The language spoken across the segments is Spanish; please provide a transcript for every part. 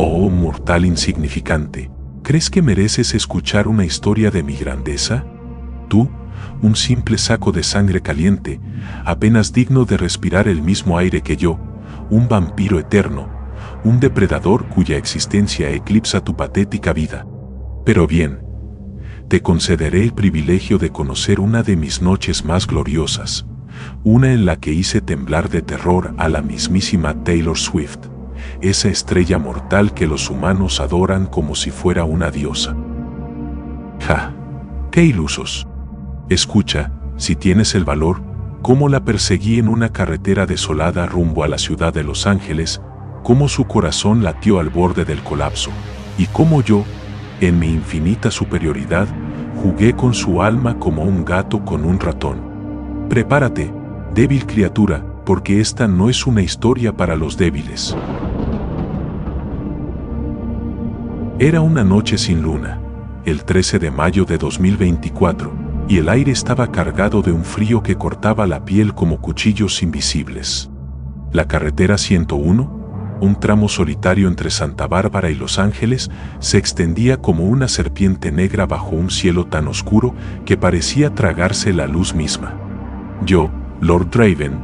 Oh, mortal insignificante, ¿crees que mereces escuchar una historia de mi grandeza? Tú, un simple saco de sangre caliente, apenas digno de respirar el mismo aire que yo, un vampiro eterno, un depredador cuya existencia eclipsa tu patética vida. Pero bien, te concederé el privilegio de conocer una de mis noches más gloriosas, una en la que hice temblar de terror a la mismísima Taylor Swift, esa estrella mortal que los humanos adoran como si fuera una diosa. ¡Ja! ¡Qué ilusos! Escucha, si tienes el valor, cómo la perseguí en una carretera desolada rumbo a la ciudad de Los Ángeles, cómo su corazón latió al borde del colapso, y cómo yo, en mi infinita superioridad, jugué con su alma como un gato con un ratón. Prepárate, débil criatura, porque esta no es una historia para los débiles. Era una noche sin luna, el 13 de mayo de 2024, y el aire estaba cargado de un frío que cortaba la piel como cuchillos invisibles. La carretera 101, un tramo solitario entre Santa Bárbara y Los Ángeles, se extendía como una serpiente negra bajo un cielo tan oscuro que parecía tragarse la luz misma. Yo, Lord Draven,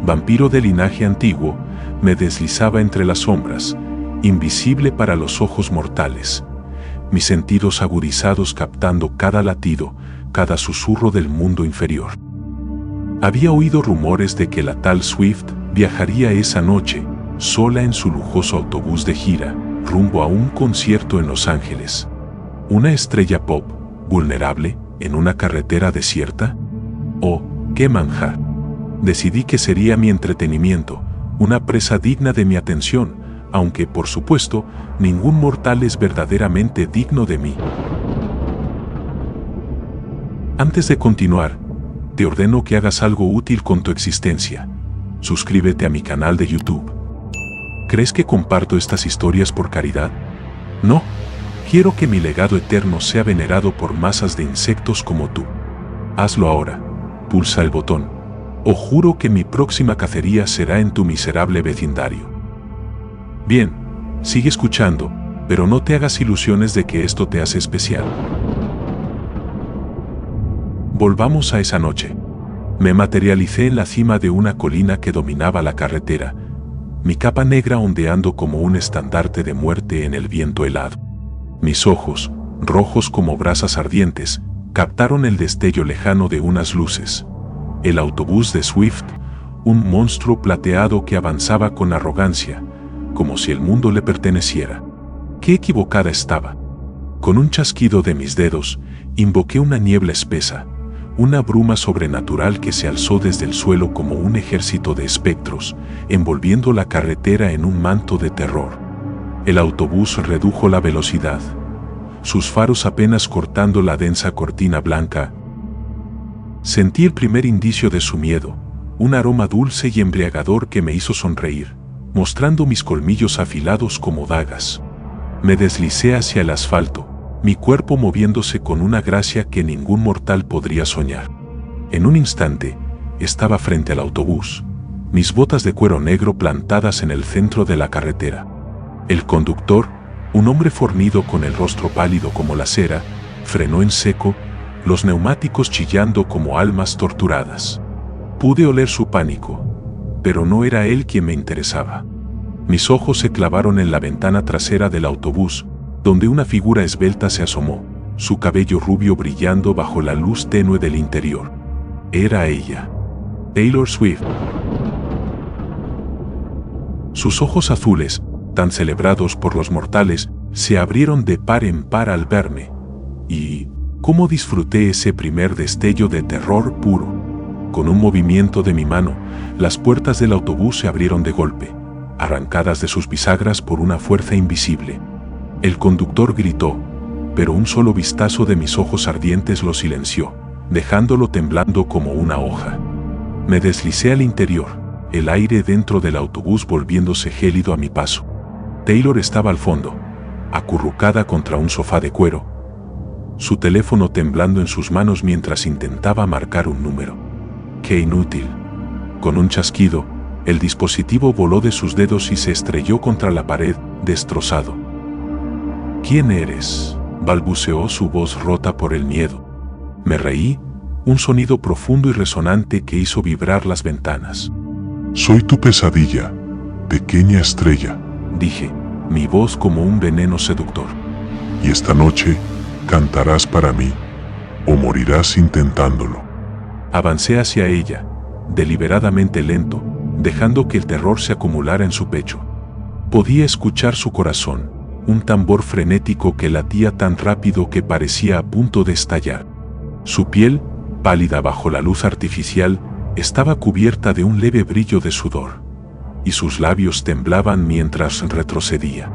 vampiro de linaje antiguo, me deslizaba entre las sombras, invisible para los ojos mortales, mis sentidos agudizados captando cada latido, cada susurro del mundo inferior. Había oído rumores de que la tal Swift viajaría esa noche, sola en su lujoso autobús de gira, rumbo a un concierto en Los Ángeles. ¿Una estrella pop, vulnerable, en una carretera desierta? ¡Oh, qué manjar! Decidí que sería mi entretenimiento, una presa digna de mi atención, aunque, por supuesto, ningún mortal es verdaderamente digno de mí. Antes de continuar, te ordeno que hagas algo útil con tu existencia. Suscríbete a mi canal de YouTube. ¿Crees que comparto estas historias por caridad? No. Quiero que mi legado eterno sea venerado por masas de insectos como tú. Hazlo ahora. Pulsa el botón. O juro que mi próxima cacería será en tu miserable vecindario. Bien, sigue escuchando, pero no te hagas ilusiones de que esto te hace especial. Volvamos a esa noche. Me materialicé en la cima de una colina que dominaba la carretera, mi capa negra ondeando como un estandarte de muerte en el viento helado. Mis ojos, rojos como brasas ardientes, captaron el destello lejano de unas luces. El autobús de Swift, un monstruo plateado que avanzaba con arrogancia, como si el mundo le perteneciera. ¡Qué equivocada estaba! Con un chasquido de mis dedos, invoqué una niebla espesa, una bruma sobrenatural que se alzó desde el suelo como un ejército de espectros, envolviendo la carretera en un manto de terror. El autobús redujo la velocidad, sus faros apenas cortando la densa cortina blanca. Sentí el primer indicio de su miedo, un aroma dulce y embriagador que me hizo sonreír, mostrando mis colmillos afilados como dagas. Me deslicé hacia el asfalto, mi cuerpo moviéndose con una gracia que ningún mortal podría soñar. En un instante, estaba frente al autobús, mis botas de cuero negro plantadas en el centro de la carretera. El conductor, un hombre fornido con el rostro pálido como la cera, frenó en seco, los neumáticos chillando como almas torturadas. Pude oler su pánico, pero no era él quien me interesaba. Mis ojos se clavaron en la ventana trasera del autobús, donde una figura esbelta se asomó, su cabello rubio brillando bajo la luz tenue del interior. Era ella, Taylor Swift. Sus ojos azules, tan celebrados por los mortales, se abrieron de par en par al verme, y cómo disfruté ese primer destello de terror puro. Con un movimiento de mi mano, las puertas del autobús se abrieron de golpe, arrancadas de sus bisagras por una fuerza invisible. El conductor gritó, pero un solo vistazo de mis ojos ardientes lo silenció, dejándolo temblando como una hoja. Me deslicé al interior, el aire dentro del autobús volviéndose gélido a mi paso. Taylor estaba al fondo, acurrucada contra un sofá de cuero, su teléfono temblando en sus manos mientras intentaba marcar un número. ¡Qué inútil! Con un chasquido, el dispositivo voló de sus dedos y se estrelló contra la pared, destrozado. ¿Quién eres?, balbuceó su voz rota por el miedo. Me reí, un sonido profundo y resonante que hizo vibrar las ventanas. Soy tu pesadilla, pequeña estrella, dije, mi voz como un veneno seductor. y esta noche cantarás para mí, o morirás intentándolo. Avancé hacia ella, deliberadamente lento, dejando que el terror se acumulara en su pecho. Podía escuchar su corazón, un tambor frenético que latía tan rápido que parecía a punto de estallar. Su piel, pálida bajo la luz artificial, estaba cubierta de un leve brillo de sudor, y sus labios temblaban mientras retrocedía.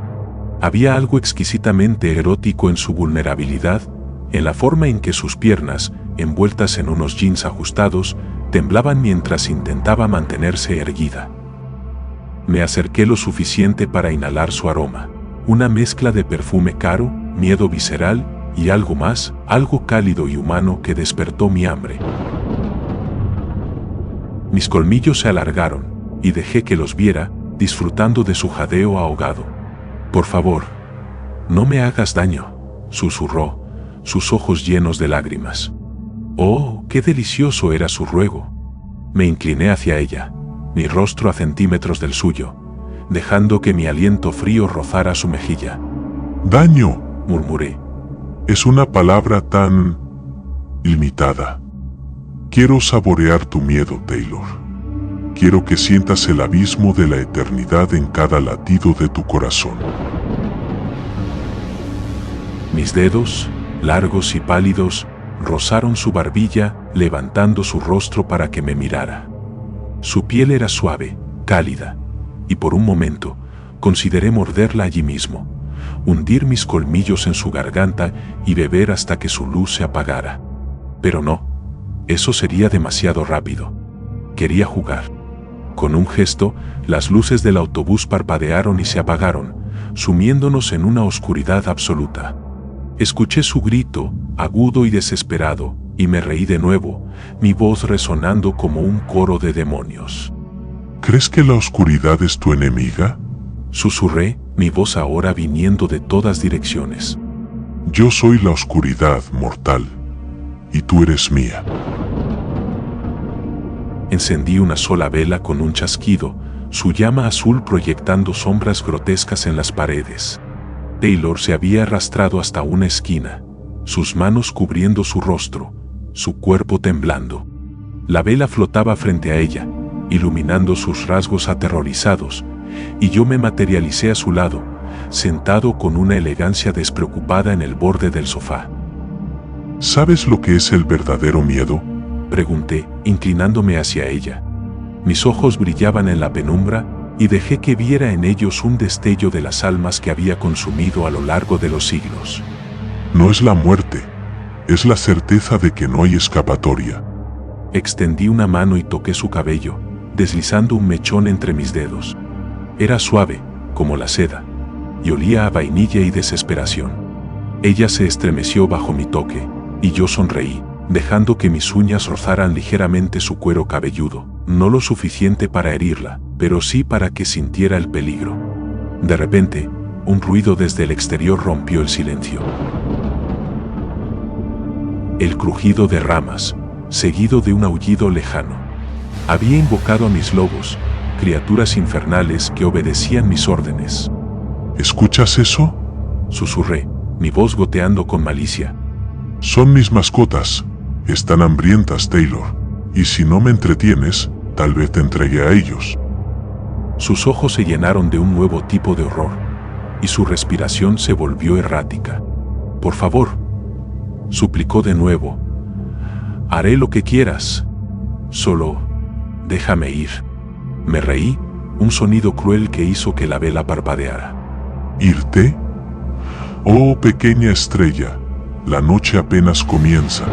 Había algo exquisitamente erótico en su vulnerabilidad, en la forma en que sus piernas, envueltas en unos jeans ajustados, temblaban mientras intentaba mantenerse erguida. Me acerqué lo suficiente para inhalar su aroma, una mezcla de perfume caro, miedo visceral y algo más, algo cálido y humano que despertó mi hambre. Mis colmillos se alargaron, y dejé que los viera, disfrutando de su jadeo ahogado. «Por favor, no me hagas daño», susurró, sus ojos llenos de lágrimas. Oh, qué delicioso era su ruego. Me incliné hacia ella, mi rostro a centímetros del suyo, dejando que mi aliento frío rozara su mejilla. «Daño», murmuré. «Es una palabra tan limitada. Quiero saborear tu miedo, Taylor. Quiero que sientas el abismo de la eternidad en cada latido de tu corazón». Mis dedos, largos y pálidos, rozaron su barbilla, levantando su rostro para que me mirara. Su piel era suave, cálida, y por un momento consideré morderla allí mismo, hundir mis colmillos en su garganta y beber hasta que su luz se apagara. Pero no, eso sería demasiado rápido. Quería jugar. Con un gesto, las luces del autobús parpadearon y se apagaron, sumiéndonos en una oscuridad absoluta. Escuché su grito, agudo y desesperado, y me reí de nuevo, mi voz resonando como un coro de demonios. «¿Crees que la oscuridad es tu enemiga?», susurré, mi voz ahora viniendo de todas direcciones. «Yo soy la oscuridad, mortal, y tú eres mía». Encendí una sola vela con un chasquido, su llama azul proyectando sombras grotescas en las paredes. Taylor se había arrastrado hasta una esquina, sus manos cubriendo su rostro, su cuerpo temblando. La vela flotaba frente a ella, iluminando sus rasgos aterrorizados, y yo me materialicé a su lado, sentado con una elegancia despreocupada en el borde del sofá. «¿Sabes lo que es el verdadero miedo?», pregunté, inclinándome hacia ella. Mis ojos brillaban en la penumbra, y dejé que viera en ellos un destello de las almas que había consumido a lo largo de los siglos. «No es la muerte, es la certeza de que no hay escapatoria». Extendí una mano y toqué su cabello, deslizando un mechón entre mis dedos. Era suave, como la seda, y olía a vainilla y desesperación. Ella se estremeció bajo mi toque, y yo sonreí, dejando que mis uñas rozaran ligeramente su cuero cabelludo, no lo suficiente para herirla, pero sí para que sintiera el peligro. De repente, un ruido desde el exterior rompió el silencio. El crujido de ramas, seguido de un aullido lejano. Había invocado a mis lobos, criaturas infernales que obedecían mis órdenes. «¿Escuchas eso?», susurré, mi voz goteando con malicia. «Son mis mascotas. Están hambrientas, Taylor. Y si no me entretienes, tal vez te entregue a ellos». Sus ojos se llenaron de un nuevo tipo de horror, y su respiración se volvió errática. «Por favor», suplicó de nuevo. «Haré lo que quieras. Solo, déjame ir». Me reí, un sonido cruel que hizo que la vela parpadeara. «¿Irte? Oh, pequeña estrella, la noche apenas comienza».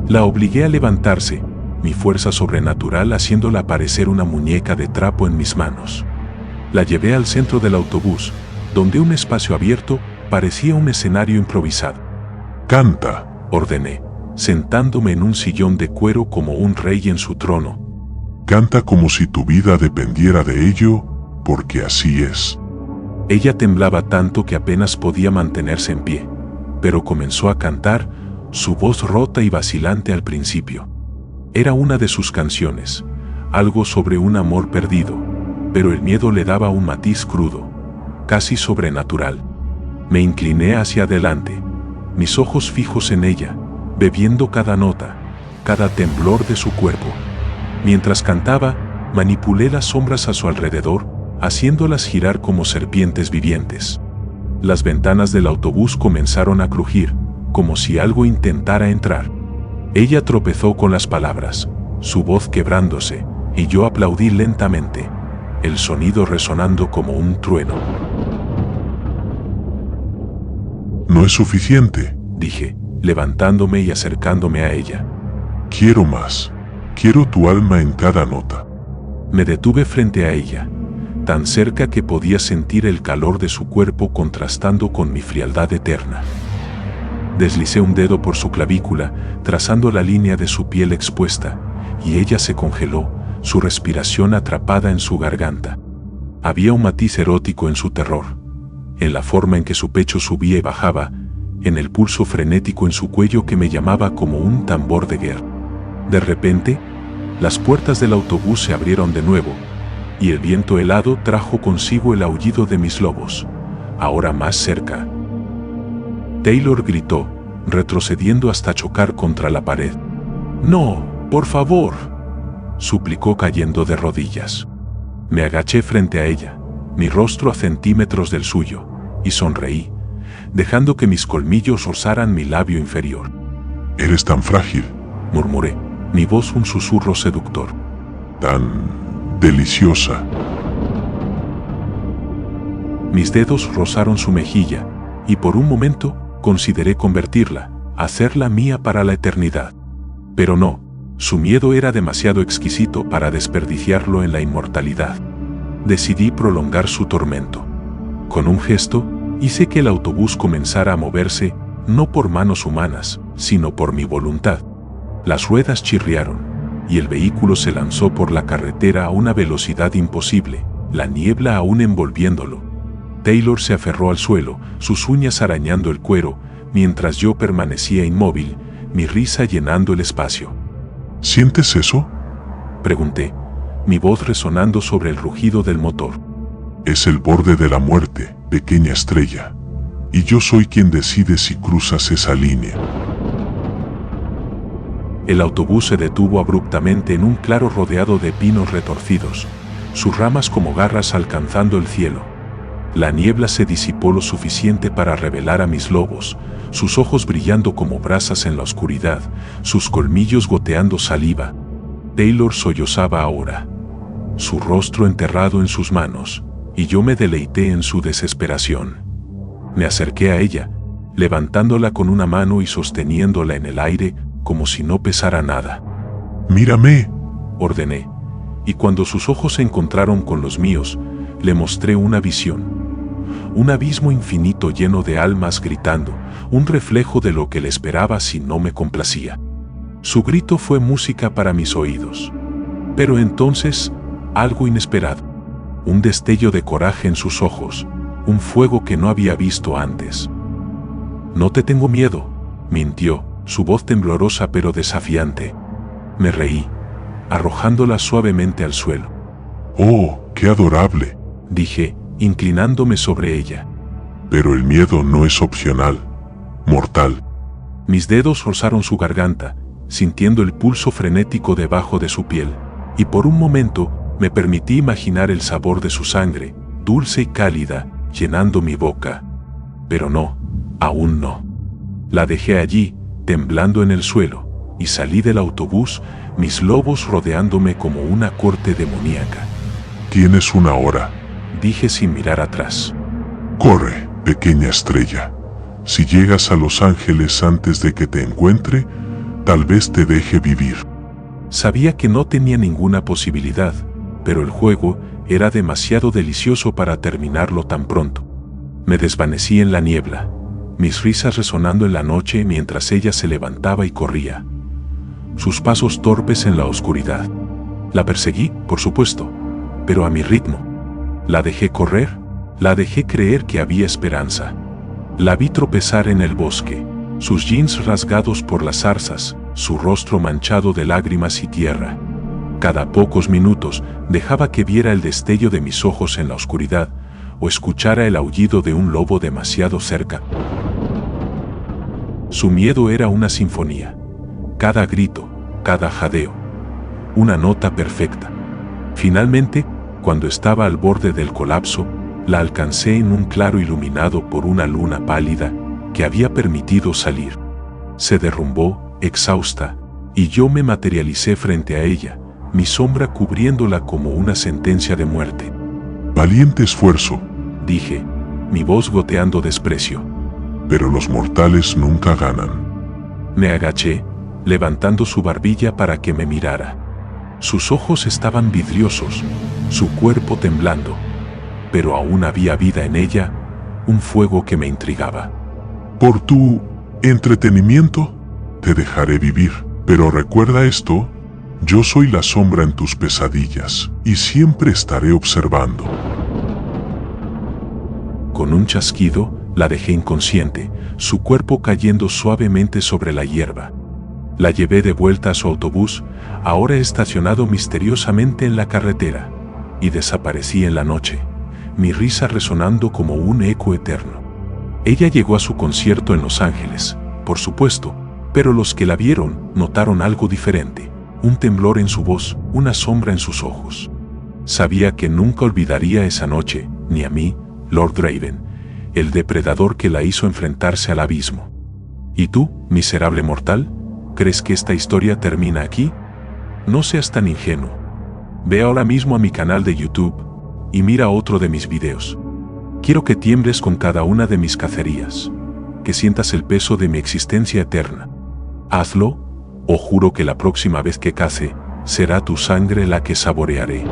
La obligué a levantarse, mi fuerza sobrenatural haciéndola parecer una muñeca de trapo en mis manos. La llevé al centro del autobús, donde un espacio abierto parecía un escenario improvisado. «Canta», ordené, sentándome en un sillón de cuero como un rey en su trono. «Canta como si tu vida dependiera de ello, porque así es». Ella temblaba tanto que apenas podía mantenerse en pie, pero comenzó a cantar, su voz rota y vacilante al principio. Era una de sus canciones, algo sobre un amor perdido, pero el miedo le daba un matiz crudo, casi sobrenatural. Me incliné hacia adelante, mis ojos fijos en ella, bebiendo cada nota, cada temblor de su cuerpo. Mientras cantaba, manipulé las sombras a su alrededor, haciéndolas girar como serpientes vivientes. Las ventanas del autobús comenzaron a crujir, como si algo intentara entrar. Ella tropezó con las palabras, su voz quebrándose, y yo aplaudí lentamente, el sonido resonando como un trueno. No es suficiente, dije, levantándome y acercándome a ella. Quiero más. Quiero tu alma en cada nota. Me detuve frente a ella, tan cerca que podía sentir el calor de su cuerpo contrastando con mi frialdad eterna. Deslicé un dedo por su clavícula, trazando la línea de su piel expuesta, y ella se congeló, su respiración atrapada en su garganta. Había un matiz erótico en su terror, en la forma en que su pecho subía y bajaba, en el pulso frenético en su cuello que me llamaba como un tambor de guerra. De repente, las puertas del autobús se abrieron de nuevo, y el viento helado trajo consigo el aullido de mis lobos, ahora más cerca. Taylor gritó, retrocediendo hasta chocar contra la pared. «No, por favor», suplicó cayendo de rodillas. Me agaché frente a ella, mi rostro a centímetros del suyo, y sonreí, dejando que mis colmillos rozaran mi labio inferior. «Eres tan frágil», murmuré, mi voz un susurro seductor. «Tan deliciosa». Mis dedos rozaron su mejilla, y por un momento consideré convertirla, hacerla mía para la eternidad. Pero no, su miedo era demasiado exquisito para desperdiciarlo en la inmortalidad. Decidí prolongar su tormento. Con un gesto, hice que el autobús comenzara a moverse, no por manos humanas, sino por mi voluntad. Las ruedas chirriaron, y el vehículo se lanzó por la carretera a una velocidad imposible, la niebla aún envolviéndolo. Taylor se aferró al suelo, sus uñas arañando el cuero, mientras yo permanecía inmóvil, mi risa llenando el espacio. ¿Sientes eso?, pregunté, mi voz resonando sobre el rugido del motor. Es el borde de la muerte, pequeña estrella, y yo soy quien decide si cruzas esa línea. El autobús se detuvo abruptamente en un claro rodeado de pinos retorcidos, sus ramas como garras alcanzando el cielo. La niebla se disipó lo suficiente para revelar a mis lobos, sus ojos brillando como brasas en la oscuridad, sus colmillos goteando saliva. Taylor sollozaba ahora, su rostro enterrado en sus manos, y yo me deleité en su desesperación. Me acerqué a ella, levantándola con una mano y sosteniéndola en el aire como si no pesara nada. «Mírame», ordené, y cuando sus ojos se encontraron con los míos, le mostré una visión. Un abismo infinito lleno de almas gritando, un reflejo de lo que le esperaba si no me complacía. Su grito fue música para mis oídos. Pero entonces, algo inesperado. Un destello de coraje en sus ojos, un fuego que no había visto antes. «No te tengo miedo», mintió, su voz temblorosa pero desafiante. Me reí, arrojándola suavemente al suelo. «Oh, qué adorable», dije, inclinándome sobre ella. «Pero el miedo no es opcional, mortal». Mis dedos rozaron su garganta, sintiendo el pulso frenético debajo de su piel, y por un momento me permití imaginar el sabor de su sangre, dulce y cálida, llenando mi boca. Pero no, aún no. La dejé allí, temblando en el suelo, y salí del autobús, mis lobos rodeándome como una corte demoníaca. «Tienes una hora», dije sin mirar atrás. «Corre, pequeña estrella. Si llegas a Los Ángeles antes de que te encuentre, tal vez te deje vivir». Sabía que no tenía ninguna posibilidad, pero el juego era demasiado delicioso para terminarlo tan pronto. Me desvanecí en la niebla, mis risas resonando en la noche mientras ella se levantaba y corría. Sus pasos torpes en la oscuridad. La perseguí, por supuesto, pero a mi ritmo. La dejé correr, La dejé creer que había esperanza. La vi tropezar en el bosque, sus jeans rasgados por las zarzas, su rostro manchado de lágrimas y tierra. Cada pocos minutos dejaba que viera el destello de mis ojos en la oscuridad o escuchara el aullido de un lobo demasiado cerca. Su miedo era una sinfonía. Cada grito, cada jadeo. Una nota perfecta. Finalmente, cuando estaba al borde del colapso, la alcancé en un claro iluminado por una luna pálida que había permitido salir. Se derrumbó, exhausta, y yo me materialicé frente a ella, mi sombra cubriéndola como una sentencia de muerte. Valiente esfuerzo, dije, mi voz goteando desprecio. pero los mortales nunca ganan. Me agaché, levantando su barbilla para que me mirara. Sus ojos estaban vidriosos, su cuerpo temblando, pero aún había vida en ella, un fuego que me intrigaba. Por tu entretenimiento, te dejaré vivir, pero recuerda esto, yo soy la sombra en tus pesadillas, y siempre estaré observando. Con un chasquido, la dejé inconsciente, su cuerpo cayendo suavemente sobre la hierba. La llevé de vuelta a su autobús, ahora estacionado misteriosamente en la carretera, y desaparecí en la noche, mi risa resonando como un eco eterno. Ella llegó a su concierto en Los Ángeles, por supuesto, pero los que la vieron notaron algo diferente, un temblor en su voz, una sombra en sus ojos. Sabía que nunca olvidaría esa noche, ni a mí, Lord Draven, el depredador que la hizo enfrentarse al abismo. ¿Y tú, miserable mortal? ¿Crees que esta historia termina aquí? No seas tan ingenuo. Ve ahora mismo a mi canal de YouTube y mira otro de mis videos. Quiero que tiembles con cada una de mis cacerías, que sientas el peso de mi existencia eterna. Hazlo, o juro que la próxima vez que cace, será tu sangre la que saborearé.